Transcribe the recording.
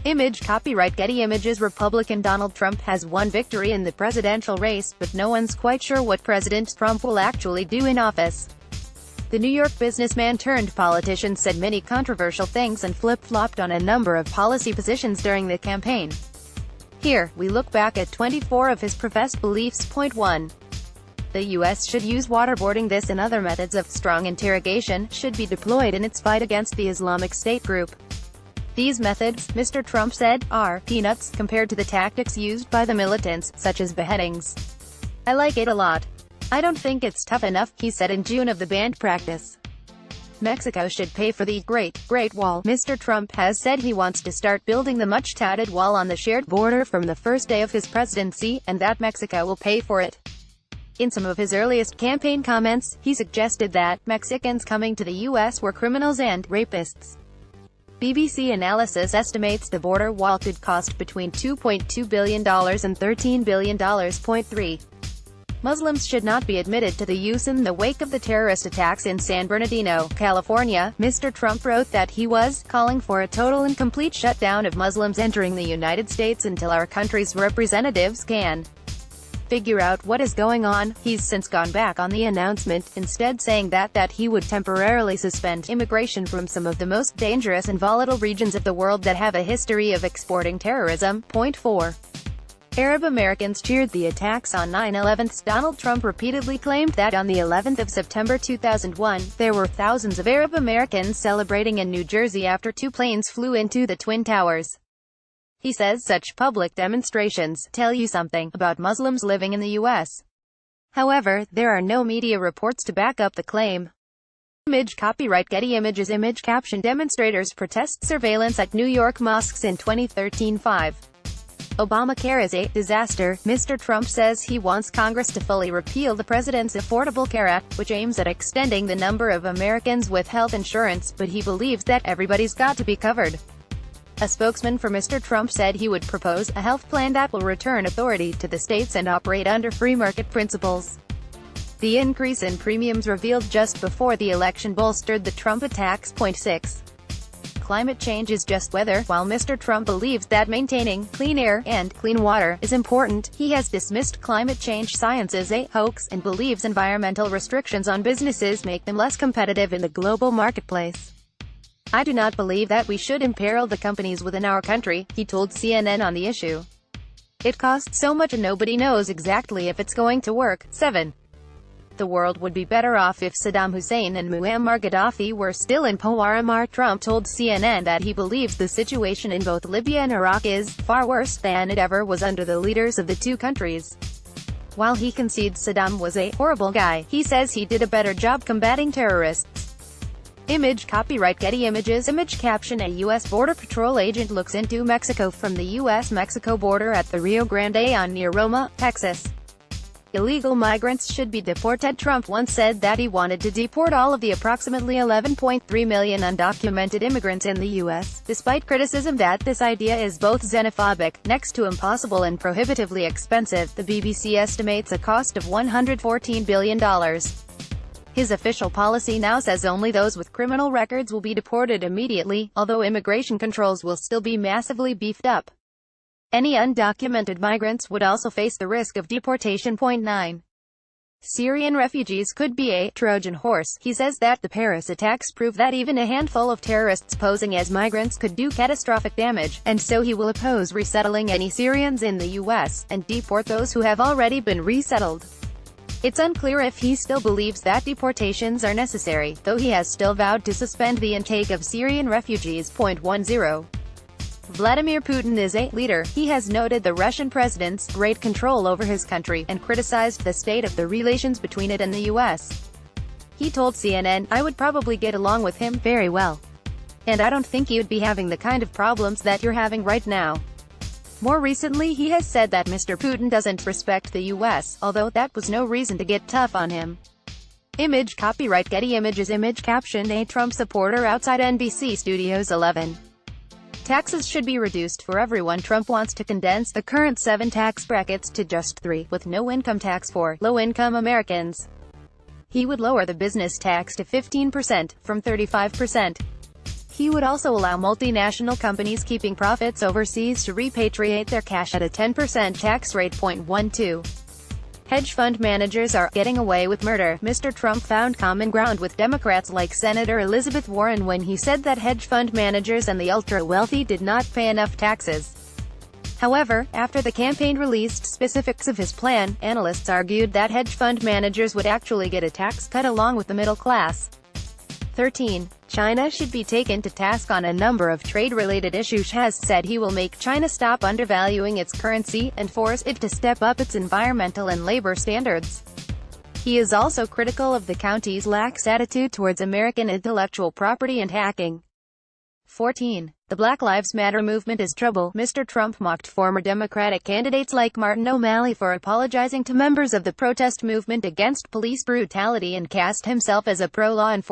Image copyright Getty Images. Republican Donald Trump has won victory in the presidential race, but no one's quite sure what President Trump will actually do in office. The New York businessman turned politician said many controversial things and flip-flopped on a number of policy positions during the campaign. Here, we look back at 24 of his professed beliefs. Point 1. The U.S. should use waterboarding. This and other methods of strong interrogation should be deployed in its fight against the Islamic State group. These methods, Mr. Trump said, are peanuts compared to the tactics used by the militants, such as beheadings. I like it a lot. I don't think it's tough enough, he said in June of the band practice. Mexico should pay for the Great Wall. Mr. Trump has said he wants to start building the much-touted wall on the shared border from the first day of his presidency, and that Mexico will pay for it. In some of his earliest campaign comments, he suggested that Mexicans coming to the U.S. were criminals and rapists. BBC Analysis estimates the border wall could cost between $2.2 billion and $13 billion. Point 3. Muslims should not be admitted to the U.S. In the wake of the terrorist attacks in San Bernardino, California, Mr. Trump wrote that he was calling for a total and complete shutdown of Muslims entering the United States until our country's representatives can figure out what is going on. He's since gone back on the announcement, instead saying that he would temporarily suspend immigration from some of the most dangerous and volatile regions of the world that have a history of exporting terrorism. Point 4. Arab Americans cheered the attacks on 9/11. Donald Trump repeatedly claimed that on the 11th of September 2001, there were thousands of Arab Americans celebrating in New Jersey after two planes flew into the Twin Towers. He says such public demonstrations tell you something about Muslims living in the U.S. However, there are no media reports to back up the claim. Image copyright Getty Images. Image caption Demonstrators protest surveillance at New York mosques in 2013. 5. Obamacare is a disaster. Mr. Trump says he wants Congress to fully repeal the president's Affordable Care Act, which aims at extending the number of Americans with health insurance, but he believes that everybody's got to be covered. A spokesman for Mr. Trump said he would propose a health plan that will return authority to the states and operate under free market principles. The increase in premiums revealed just before the election bolstered the Trump attacks. Point 6. Climate change is just weather. While Mr. Trump believes that maintaining clean air and clean water is important, he has dismissed climate change science as a hoax and believes environmental restrictions on businesses make them less competitive in the global marketplace. I do not believe that we should imperil the companies within our country, he told CNN on the issue. It costs so much and nobody knows exactly if it's going to work. 7. The world would be better off if Saddam Hussein and Muammar Gaddafi were still in power. Trump told CNN that he believes the situation in both Libya and Iraq is far worse than it ever was under the leaders of the two countries. While he concedes Saddam was a horrible guy, he says he did a better job combating terrorists. Image copyright Getty Images. Image caption A U.S. Border Patrol agent looks into Mexico from the U.S.-Mexico border at the Rio Grande on near Roma, Texas. Illegal migrants should be deported. Trump once said that he wanted to deport all of the approximately 11.3 million undocumented immigrants in the U.S., despite criticism that this idea is both xenophobic, next to impossible and prohibitively expensive. The BBC estimates a cost of $114 billion. His official policy now says only those with criminal records will be deported immediately, although immigration controls will still be massively beefed up. Any undocumented migrants would also face the risk of deportation. Point 9. Syrian refugees could be a Trojan horse. He says that the Paris attacks prove that even a handful of terrorists posing as migrants could do catastrophic damage, and so he will oppose resettling any Syrians in the U.S., and deport those who have already been resettled. It's unclear if he still believes that deportations are necessary, though he has still vowed to suspend the intake of Syrian refugees. Point 10. Vladimir Putin is a leader. He has noted the Russian president's great control over his country, and criticized the state of the relations between it and the U.S. He told CNN, I would probably get along with him very well. And I don't think you'd be having the kind of problems that you're having right now. More recently he has said that Mr. Putin doesn't respect the U.S., although that was no reason to get tough on him. Image copyright Getty Images. Image caption A Trump supporter outside NBC Studios. 11. Taxes should be reduced for everyone. Trump wants to condense the current 7 tax brackets to just 3, with no income tax for low-income Americans. He would lower the business tax to 15%, from 35%. He would also allow multinational companies keeping profits overseas to repatriate their cash at a 10% tax rate. 12. Hedge fund managers are getting away with murder. Mr. Trump found common ground with Democrats like Senator Elizabeth Warren when he said that hedge fund managers and the ultra-wealthy did not pay enough taxes. However, after the campaign released specifics of his plan, analysts argued that hedge fund managers would actually get a tax cut along with the middle class. 13. China should be taken to task on a number of trade-related issues. Xi has said he will make China stop undervaluing its currency, and force it to step up its environmental and labor standards. He is also critical of the country's lax attitude towards American intellectual property and hacking. 14. The Black Lives Matter movement is trouble. Mr. Trump mocked former Democratic candidates like Martin O'Malley for apologizing to members of the protest movement against police brutality and cast himself as a pro-law enforcement